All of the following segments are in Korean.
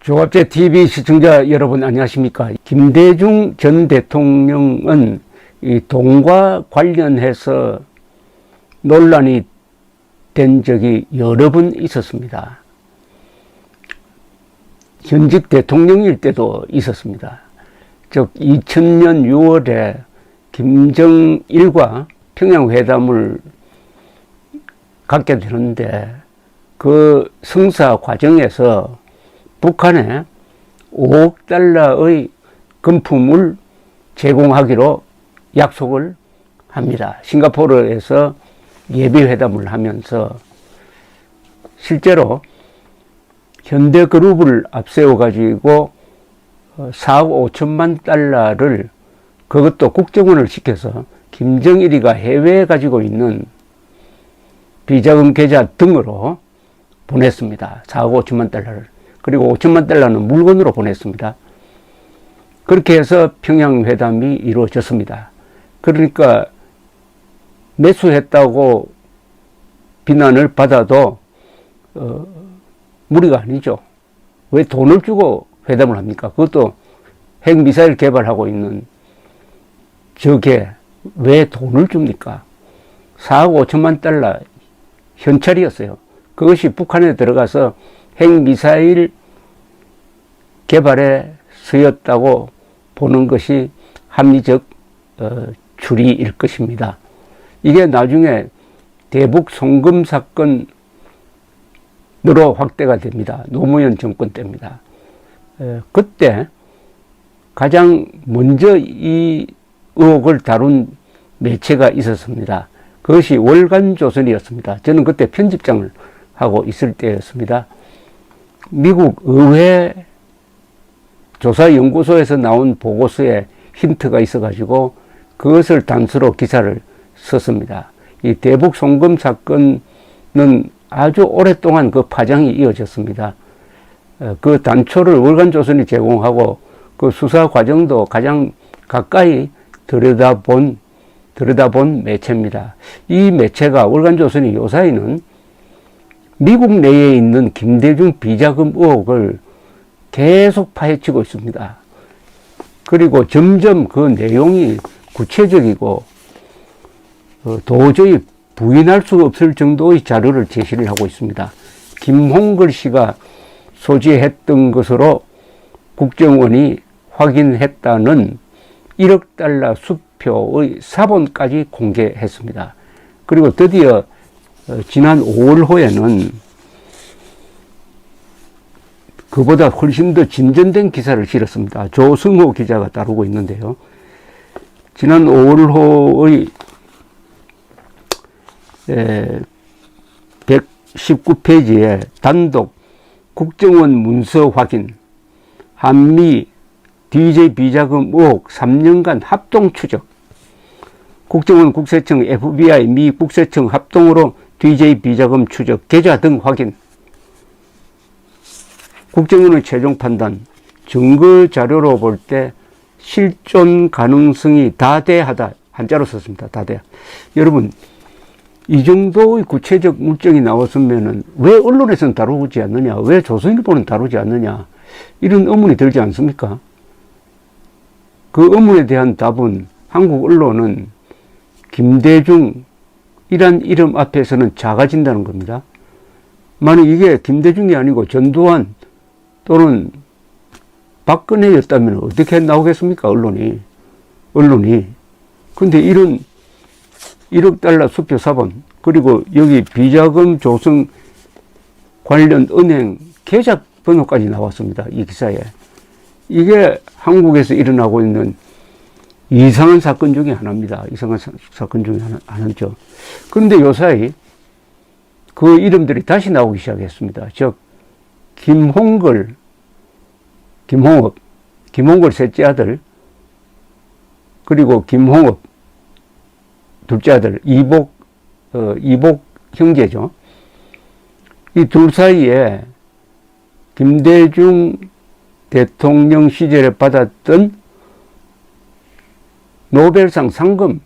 조갑제 TV 시청자 여러분 안녕하십니까? 김대중 전 대통령은 이 돈과 관련해서 논란이 된 적이 여러 번 있었습니다. 현직 대통령일 때도 있었습니다. 즉 2000년 6월에 김정일과 평양회담을 갖게 되는데 그 성사 과정에서 북한에 5억 달러의 금품을 제공하기로 약속을 합니다. 싱가포르에서 예비회담을 하면서 실제로 현대그룹을 앞세워 가지고 4억 5천만 달러를 그것도 국정원을 시켜서 김정일이가 해외에 가지고 있는 비자금 계좌 등으로 보냈습니다. 4억 5천만 달러를. 그리고 5천만 달러는 물건으로 보냈습니다. 그렇게 해서 평양회담이 이루어졌습니다. 그러니까 매수했다고 비난을 받아도 무리가 아니죠. 왜 돈을 주고 회담을 합니까? 그것도 핵미사일 개발하고 있는 적에 왜 돈을 줍니까? 4억 5천만 달러 현찰이었어요. 그것이 북한에 들어가서 핵미사일 개발에 쓰였다고 보는 것이 합리적 추리일 것입니다. 이게 나중에 대북 송금 사건으로 확대가 됩니다. 노무현 정권 때입니다. 그때 가장 먼저 이 의혹을 다룬 매체가 있었습니다. 그것이 월간조선이었습니다. 저는 그때 편집장을 하고 있을 때였습니다. 미국 의회 조사연구소에서 나온 보고서에 힌트가 있어가지고 그것을 단서로 기사를 썼습니다. 이 대북 송금 사건은 아주 오랫동안 그 파장이 이어졌습니다. 그 단초를 월간조선이 제공하고 그 수사 과정도 가장 가까이 들여다본 매체입니다. 이 매체가 월간조선이 요사이는 미국 내에 있는 김대중 비자금 의혹을 계속 파헤치고 있습니다. 그리고 점점 그 내용이 구체적이고 도저히 부인할 수 없을 정도의 자료를 제시를 하고 있습니다. 김홍걸 씨가 소지했던 것으로 국정원이 확인했다는 1억 달러 수표의 사본까지 공개했습니다. 그리고 드디어 지난 5월호에는 그보다 훨씬 더 진전된 기사를 실었습니다. 조승호 기자가 다루고 있는데요. 지난 5월호의 119페이지에 단독 국정원 문서 확인, 한미 DJ 비자금 의혹 3년간 합동 추적, 국정원 국세청 FBI 미 국세청 합동으로 DJ 비자금 추적 계좌 등 확인, 국정원의 최종 판단, 증거 자료로 볼 때 실존 가능성이 다대하다, 한자로 썼습니다. 다대. 여러분, 이 정도의 구체적 물증이 나왔으면은 왜 언론에서는 다루지 않느냐, 왜 조선일보는 다루지 않느냐, 이런 의문이 들지 않습니까? 그 의문에 대한 답은 한국 언론은 김대중이란 이름 앞에서는 작아진다는 겁니다. 만약 이게 김대중이 아니고 전두환 또는 박근혜였다면 어떻게 나오겠습니까? 언론이. 근데 이런 1억 달러 수표 사본, 그리고 여기 비자금 조성 관련 은행 계좌 번호까지 나왔습니다. 이 기사에. 이게 한국에서 일어나고 있는 이상한 사건 중에 하나입니다. 이상한 사건 중에 하나죠. 그런데 요사이 그 이름들이 다시 나오기 시작했습니다. 즉, 김홍걸 셋째 아들, 그리고 김홍업 둘째 아들, 이복 형제죠. 이 둘 사이에 김대중 대통령 시절에 받았던 노벨상 상금의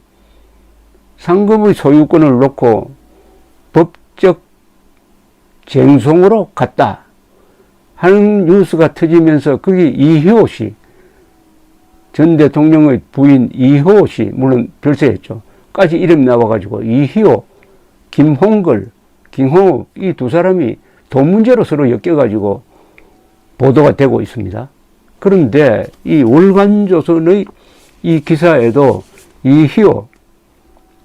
소유권을 놓고 법적 쟁송으로 갔다 하는 뉴스가 터지면서 거기 이희호 씨, 전 대통령의 부인 이희호 씨, 물론 별세했죠. 까지 이름이 나와가지고 이희호, 김홍걸, 김홍업 이 두 사람이 돈 문제로 서로 엮여가지고 보도가 되고 있습니다. 그런데 이 월간조선의 이 기사에도 이희호,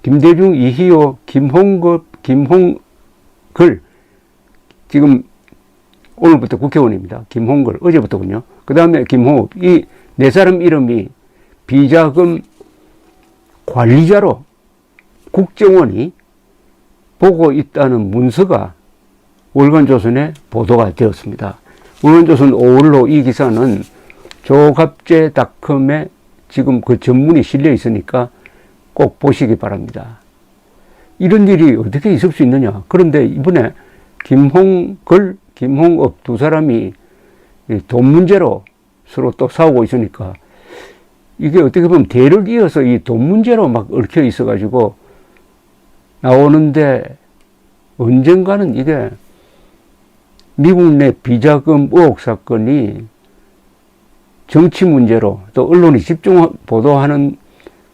김대중, 이희호, 김홍걸, 지금 오늘부터 국회의원입니다. 김홍걸, 어제부터군요. 그 다음에 김홍업, 이 네 사람 이름이 비자금 관리자로 국정원이 보고 있다는 문서가 월간조선에 보도가 되었습니다. 월간조선 5월로 이 기사는 조갑제닷컴에 지금 그 전문이 실려 있으니까 꼭 보시기 바랍니다. 이런 일이 어떻게 있을 수 있느냐. 그런데 이번에 김홍걸, 김홍업 두 사람이 돈 문제로 서로 또 싸우고 있으니까 이게 어떻게 보면 대를 이어서 이 돈 문제로 막 얽혀 있어가지고 나오는데 언젠가는 이게 미국 내 비자금 의혹 사건이 정치 문제로 또 언론이 집중 보도하는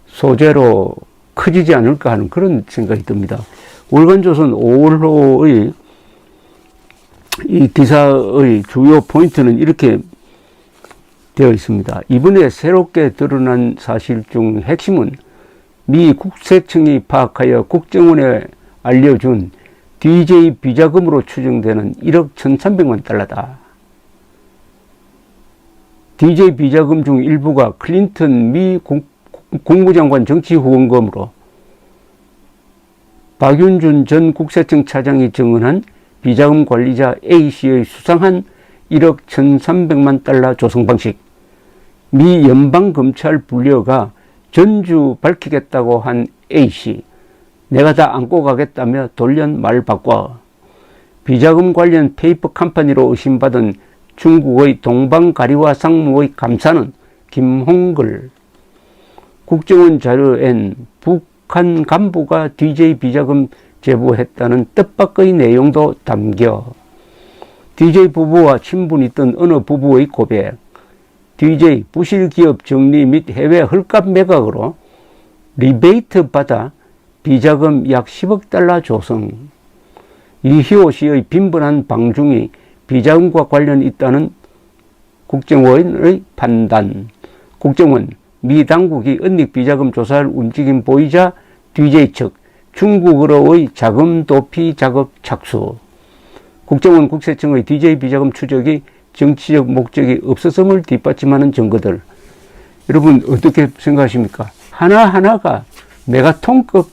소재로 커지지 않을까 하는 그런 생각이 듭니다. 월간조선 5월호의 이 기사의 주요 포인트는 이렇게 되어 있습니다. 이번에 새롭게 드러난 사실 중 핵심은 미 국세청이 파악하여 국정원에 알려준 DJ 비자금으로 추정되는 1억 1,300만 달러다. DJ 비자금 중 일부가 클린턴 미 국무장관 정치 후원금으로 박윤준 전 국세청 차장이 증언한 비자금 관리자 A씨의 수상한 1억 1,300만 달러 조성 방식. 미 연방검찰 분녀가 전주 밝히겠다고 한 A씨. 내가 다 안고 가겠다며 돌연 말 바꿔. 비자금 관련 페이퍼 컴퍼니로 의심받은 중국의 동방가리와 상무의 감사는 김홍걸. 국정원 자료엔 북한 간부가 DJ 비자금 제보했다는 뜻밖의 내용도 담겨. DJ 부부와 친분이 있던 어느 부부의 고백. DJ 부실 기업 정리 및 해외 헐값 매각으로 리베이트 받아 비자금 약 10억 달러 조성. 이희호 씨의 빈번한 방중이 비자금과 관련이 있다는 국정원의 판단. 국정원, 미 당국이 은닉 비자금 조사할 움직임 보이자 DJ 측 중국으로의 자금 도피 작업 착수. 국정원 국세청의 DJ 비자금 추적이 정치적 목적이 없었음을 뒷받침하는 증거들. 여러분 어떻게 생각하십니까? 하나하나가 메가톤급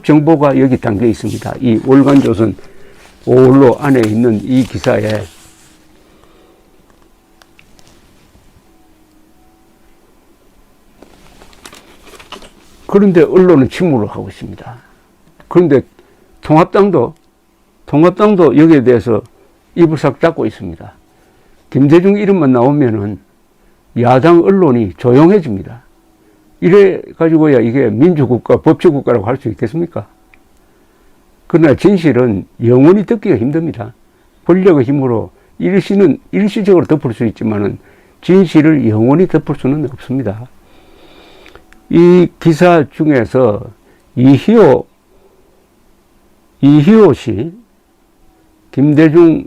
정보가 여기 담겨 있습니다. 이 월간조선 5월로 안에 있는 이 기사에. 그런데 언론은 침묵을 하고 있습니다. 그런데 통합당도 여기에 대해서 입을 싹 닫고 있습니다. 김대중 이름만 나오면은 야당 언론이 조용해집니다. 이래 가지고야 이게 민주국가, 법치국가라고 할 수 있겠습니까? 그러나 진실은 영원히 듣기가 힘듭니다. 권력의 힘으로 일시적으로 덮을 수 있지만은 진실을 영원히 덮을 수는 없습니다. 이 기사 중에서 이희호 씨, 김대중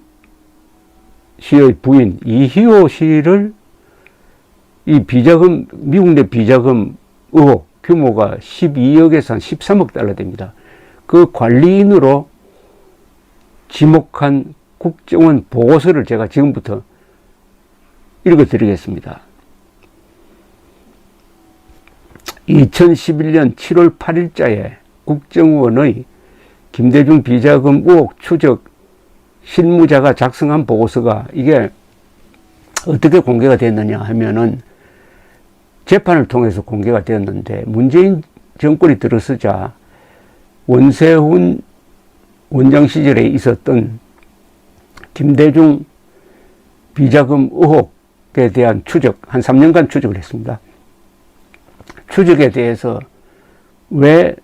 씨의 부인 이희호 씨를 이 비자금, 미국 내 비자금 의혹 규모가 12억에서 한 13억 달러 됩니다. 그 관리인으로 지목한 국정원 보고서를 제가 지금부터 읽어드리겠습니다. 2011년 7월 8일자에 국정원의 김대중 비자금 의혹 추적 실무자가 작성한 보고서가 이게 어떻게 공개가 됐느냐 하면은 재판을 통해서 공개가 되었는데 문재인 정권이 들어서자 원세훈 원장 시절에 있었던 김대중 비자금 의혹에 대한 추적, 한 3년간 추적을 했습니다. 추적에 대해서 왜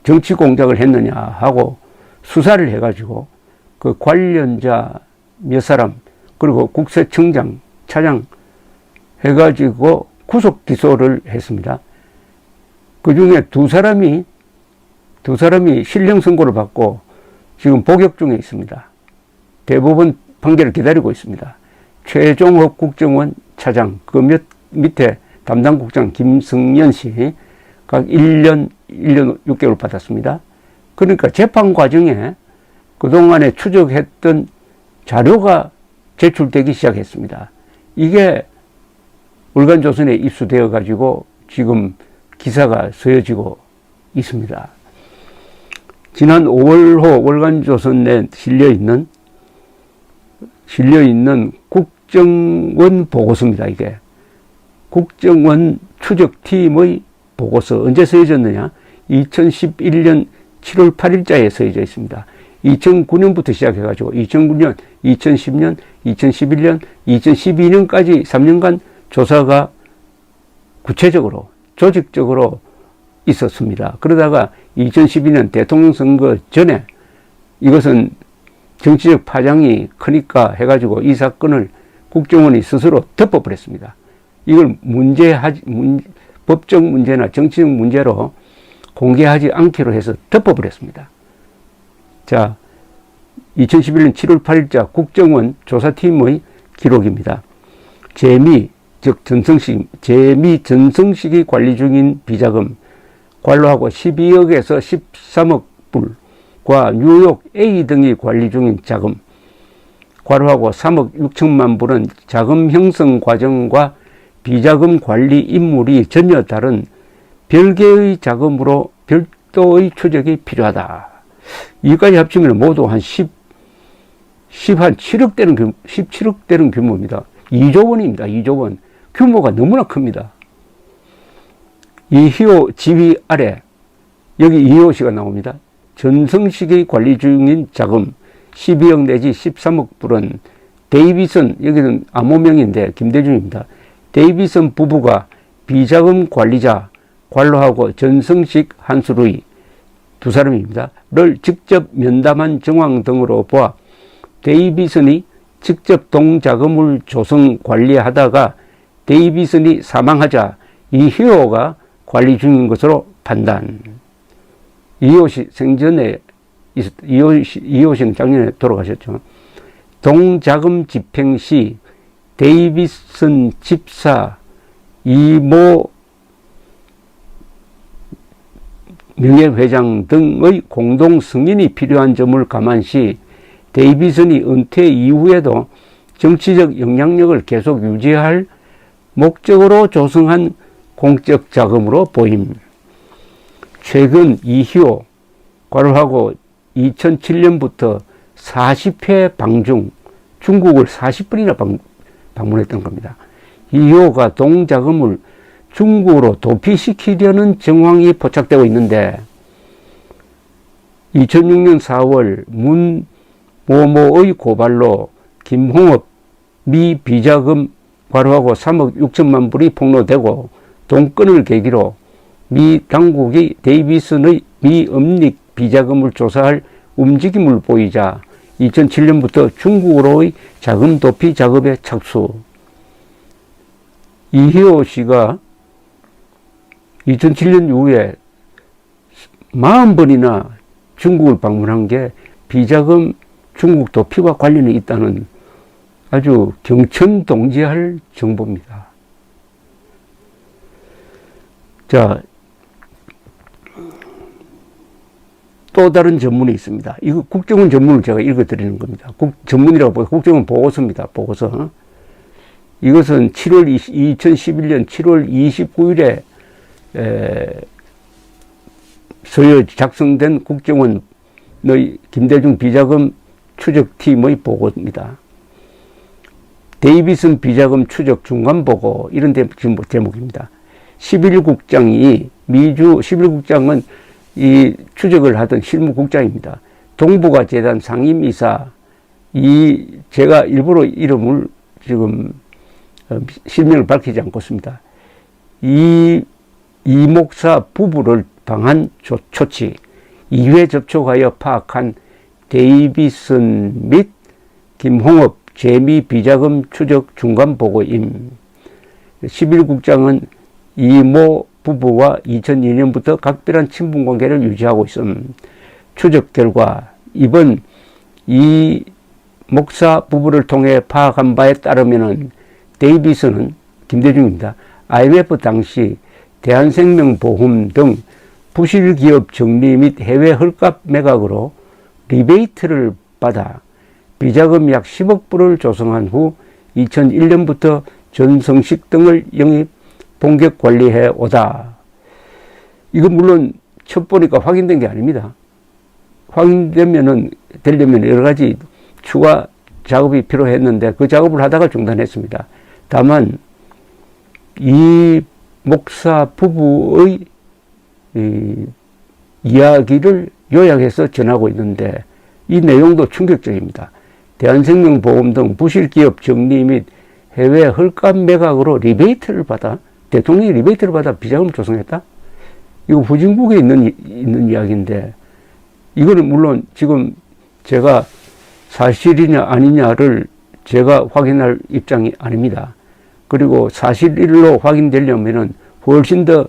정치 공작을 했느냐 하고 수사를 해가지고 그 관련자 몇 사람, 그리고 국세청장, 차장 해가지고 구속 기소를 했습니다. 그 중에 두 사람이 실형 선고를 받고 지금 복역 중에 있습니다. 대법원 판결을 기다리고 있습니다. 최종업 국정원 차장, 그 밑에 담당 국장 김승연 씨, 각 1년 6개월 받았습니다. 그러니까 재판 과정에 그동안에 추적했던 자료가 제출되기 시작했습니다. 이게 월간조선에 입수되어 가지고 지금 기사가 쓰여지고 있습니다. 지난 5월호 월간조선에 실려있는 국정원 보고서입니다. 이게 국정원 추적팀의 보고서 언제 쓰여졌느냐? 2011년 7월 8일자에 쓰여져 있습니다. 2009년부터 시작해가지고 2009년, 2010년, 2011년, 2012년까지 3년간 조사가 구체적으로, 조직적으로 있었습니다. 그러다가 2012년 대통령 선거 전에 이것은 정치적 파장이 크니까 해가지고 이 사건을 국정원이 스스로 덮어버렸습니다. 이걸 법적 문제나 정치적 문제로 공개하지 않기로 해서 덮어버렸습니다. 자, 2011년 7월 8일자 국정원 조사팀의 기록입니다. 즉 전성식이 관리 중인 비자금 관로하고 12억에서 13억 불과 뉴욕 A 등이 관리 중인 자금 관로하고 3억 6천만 불은 자금 형성 과정과 비자금 관리 임무리 전혀 다른 별개의 자금으로 별도의 추적이 필요하다. 이까지 합치면 모두 한 17억 되는 규모입니다. 2조 원입니다. 2조 원. 규모가 너무나 큽니다. 이희호 지휘 아래 여기 이희호 씨가 나옵니다. 전성식이 관리 중인 자금 12억 내지 13억 불은 데이비슨, 여기는 암호명인데 김대중입니다. 데이비슨 부부가 비자금 관리자 관로하고 전성식 한수루이 두 사람입니다. 를 직접 면담한 정황 등으로 보아 데이비슨이 직접 동자금을 조성 관리하다가 데이비슨이 사망하자 이희호가 관리 중인 것으로 판단. 이희호 씨 생전에 이희호 씨는 작년에 돌아가셨죠. 동자금 집행 시 데이비슨 집사 이모 명예회장 등의 공동 승인이 필요한 점을 감안시 데이비슨이 은퇴 이후에도 정치적 영향력을 계속 유지할 목적으로 조성한 공적 자금으로 보임. 최근 이희호 괄호하고 2007년부터 40회 방중 중국을 40번이나 방문했던 겁니다. 이희호가 동자금을 중국으로 도피시키려는 정황이 포착되고 있는데 2006년 4월 문 모모의 고발로 김홍업 미 비자금 괄호하고 3억 6천만 불이 폭로되고 동건을 계기로 미 당국이 데이비슨의 미음릭 비자금을 조사할 움직임을 보이자 2007년부터 중국으로의 자금 도피 작업에 착수. 이희호 씨가 2007년 이후에 40번이나 중국을 방문한 게 비자금 중국 도피와 관련이 있다는 아주 경천동지할 정보입니다. 자, 또 다른 전문이 있습니다. 이거 국정원 전문을 제가 읽어드리는 겁니다. 전문이라고 보고 국정원 보고서입니다. 보고서. 이것은 2011년 7월 29일에 작성된 국정원의 김대중 비자금 추적팀의 보고입니다. 데이비슨 비자금 추적 중간보고 이런 제목입니다. 11국장이 11국장은 이 추적을 하던 실무국장입니다. 동북아 재단 상임이사 제가 일부러 이름을 지금 실명을 밝히지 않고 있습니다. 이 목사 부부를 방한 조치 2회 접촉하여 파악한 데이비슨 및 김홍업 재미 비자금 추적 중간보고임. 11국장은 이모 부부와 2002년부터 각별한 친분관계를 유지하고 있음. 추적 결과 이번 이 목사 부부를 통해 파악한 바에 따르면은 데이비슨은 김대중입니다. IMF 당시 대한생명보험 등 부실기업 정리 및 해외 헐값 매각으로 리베이트를 받아 비자금 약 10억 불을 조성한 후 2001년부터 전성식 등을 영입 본격 관리해 오다. 이건 물론 첫 보니까 확인된 게 아닙니다. 확인되면은 되려면 여러 가지 추가 작업이 필요했는데 그 작업을 하다가 중단했습니다. 다만 이 목사 부부의 이야기를 요약해서 전하고 있는데 이 내용도 충격적입니다. 대한생명보험 등 부실기업 정리 및 해외 헐값 매각으로 리베이트를 받아, 대통령이 리베이트를 받아 비자금을 조성했다? 이거 후진국에 있는 이야기인데, 이거는 물론 지금 제가 사실이냐 아니냐를 제가 확인할 입장이 아닙니다. 그리고 사실로 확인되려면은 훨씬 더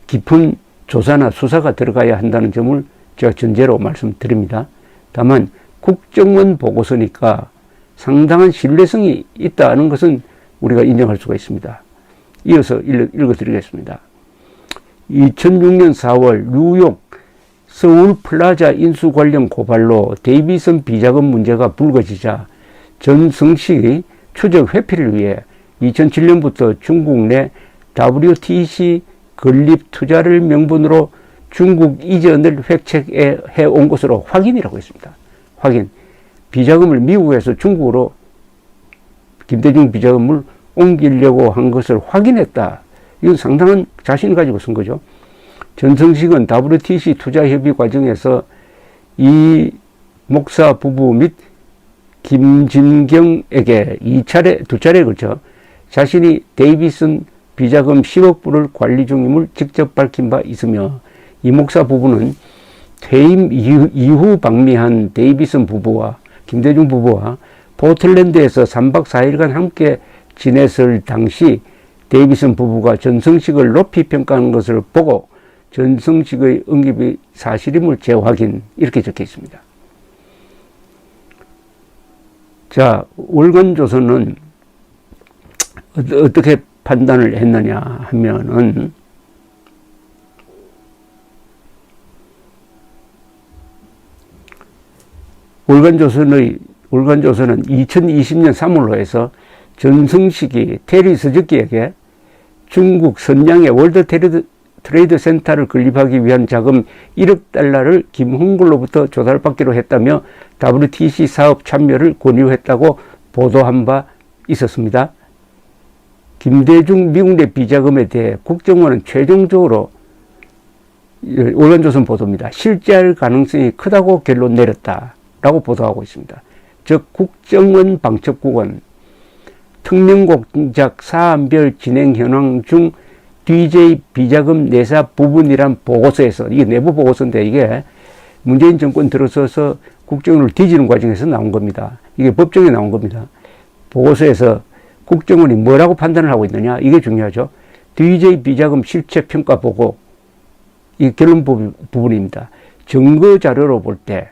깊은 조사나 수사가 들어가야 한다는 점을 제가 전제로 말씀드립니다. 다만 국정원 보고서니까 상당한 신뢰성이 있다는 것은 우리가 인정할 수가 있습니다. 이어서 읽어드리겠습니다. 2006년 4월 뉴욕 서울 플라자 인수 관련 고발로 데이비슨 비자금 문제가 불거지자 전성식이 추적 회피를 위해 2007년부터 중국 내 WTC 건립 투자를 명분으로 중국 이전을 획책해 온 것으로 확인이라고 했습니다. 확인. 비자금을 미국에서 중국으로 김대중 비자금을 옮기려고 한 것을 확인했다. 이건 상당한 자신을 가지고 쓴 거죠. 전성식은 WTC 투자 협의 과정에서 이 목사 부부 및 김진경에게 두 차례에 걸쳐 자신이 데이비슨 비자금 10억 불을 관리 중임을 직접 밝힌 바 있으며 이 목사 부부는 퇴임 이후 방미한 데이비슨 부부와 김대중 부부와 포틀랜드에서 3박 4일간 함께 지냈을 당시 데이비슨 부부가 전성식을 높이 평가하는 것을 보고 전성식의 응입이 사실임을 재확인, 이렇게 적혀 있습니다. 자, 월간조선은 어떻게 판단을 했느냐 하면은 월간조선은 2020년 3월로 해서 전성식이 테리 서적기에게 중국 선양의 월드 트레이드 센터를 건립하기 위한 자금 1억 달러를 김홍글로부터 조사를 받기로 했다며 WTC 사업 참여를 권유했다고 보도한 바 있었습니다. 김대중 미국 내 비자금에 대해 국정원은 최종적으로 월간조선 보도입니다. 실제할 가능성이 크다고 결론 내렸다라고 보도하고 있습니다. 즉 국정원 방첩국은 특명공작 사안별 진행 현황 중 DJ 비자금 내사 부분이란 보고서에서, 이게 내부 보고서인데 이게 문재인 정권 들어서서 국정원을 뒤지는 과정에서 나온 겁니다. 이게 법정에 나온 겁니다. 보고서에서 국정원이 뭐라고 판단을 하고 있느냐, 이게 중요하죠. DJ 비자금 실체 평가 보고, 이 결론 부분입니다. 증거 자료로 볼 때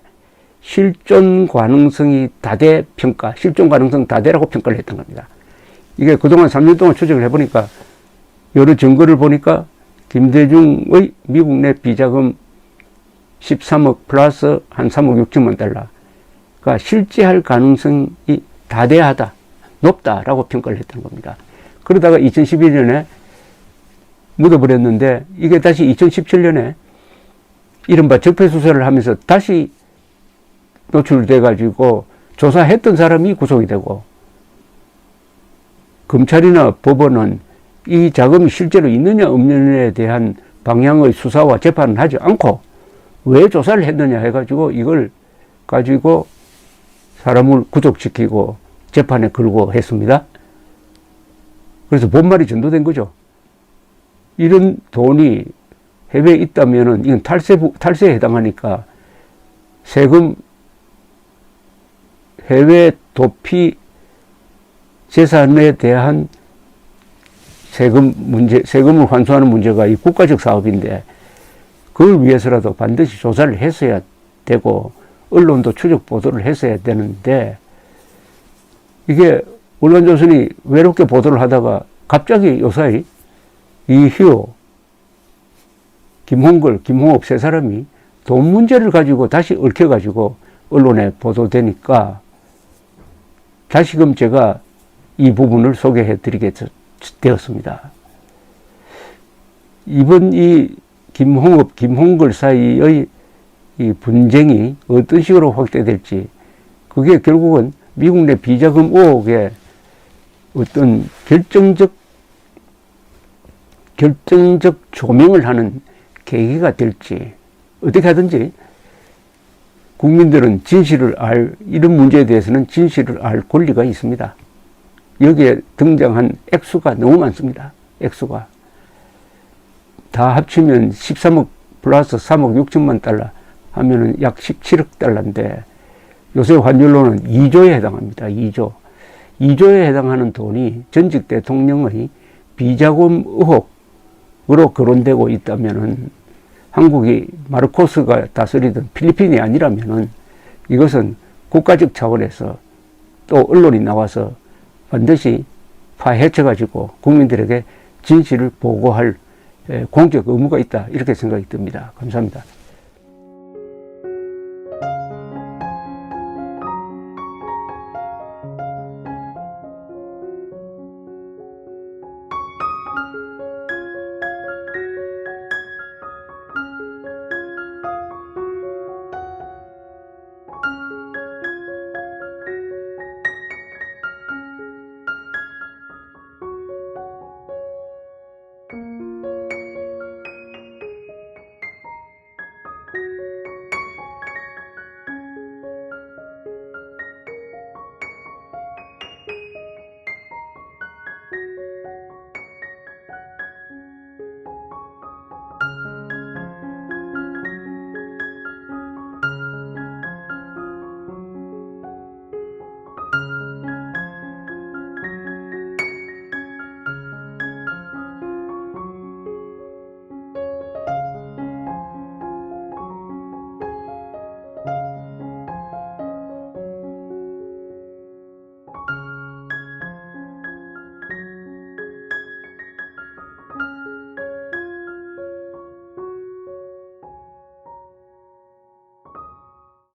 실존 가능성이 다대 평가, 실존 가능성 다대라고 평가를 했던 겁니다. 이게 그동안 3년 동안 추적을 해보니까 여러 증거를 보니까 김대중의 미국 내 비자금 13억 플러스 한 3억 6천만 달러가 실제할 가능성이 다대하다, 높다라고 평가를 했던 겁니다. 그러다가 2011년에 묻어버렸는데 이게 다시 2017년에 이른바 적폐수사를 하면서 다시 노출돼 가지고 조사했던 사람이 구속이 되고, 검찰이나 법원은 이 자금이 실제로 있느냐 없느냐에 대한 방향의 수사와 재판을 하지 않고 왜 조사를 했느냐 해가지고 이걸 가지고 사람을 구속시키고 재판에 걸고 했습니다. 그래서 본말이 전도된 거죠. 이런 돈이 해외에 있다면은 이건 탈세에 해당하니까 세금, 해외 도피 재산에 대한 세금 문제, 세금을 환수하는 문제가 이 국가적 사업인데 그걸 위해서라도 반드시 조사를 했어야 되고 언론도 추적 보도를 했어야 되는데 이게 언론조선이 외롭게 보도를 하다가 갑자기 요사이 이희호, 김홍걸, 김홍업 세 사람이 돈 문제를 가지고 다시 얽혀가지고 언론에 보도되니까 다시금 제가 이 부분을 소개해 드리게 되었습니다. 이번 이 김홍업, 김홍걸 사이의 이 분쟁이 어떤 식으로 확대될지 그게 결국은 미국 내 비자금 의혹의 어떤 결정적 조명을 하는 계기가 될지 어떻게 하든지 국민들은 이런 문제에 대해서는 진실을 알 권리가 있습니다. 여기에 등장한 액수가 너무 많습니다. 액수가. 다 합치면 13억 플러스 3억 6천만 달러 하면은 약 17억 달러인데 요새 환율로는 2조에 해당합니다. 2조. 2조에 해당하는 돈이 전직 대통령의 비자금 의혹으로 거론되고 있다면은 한국이 마르코스가 다스리던 필리핀이 아니라면은 이것은 국가적 차원에서 또 언론이 나와서 반드시 파헤쳐가지고 국민들에게 진실을 보고할 공적 의무가 있다. 이렇게 생각이 듭니다. 감사합니다.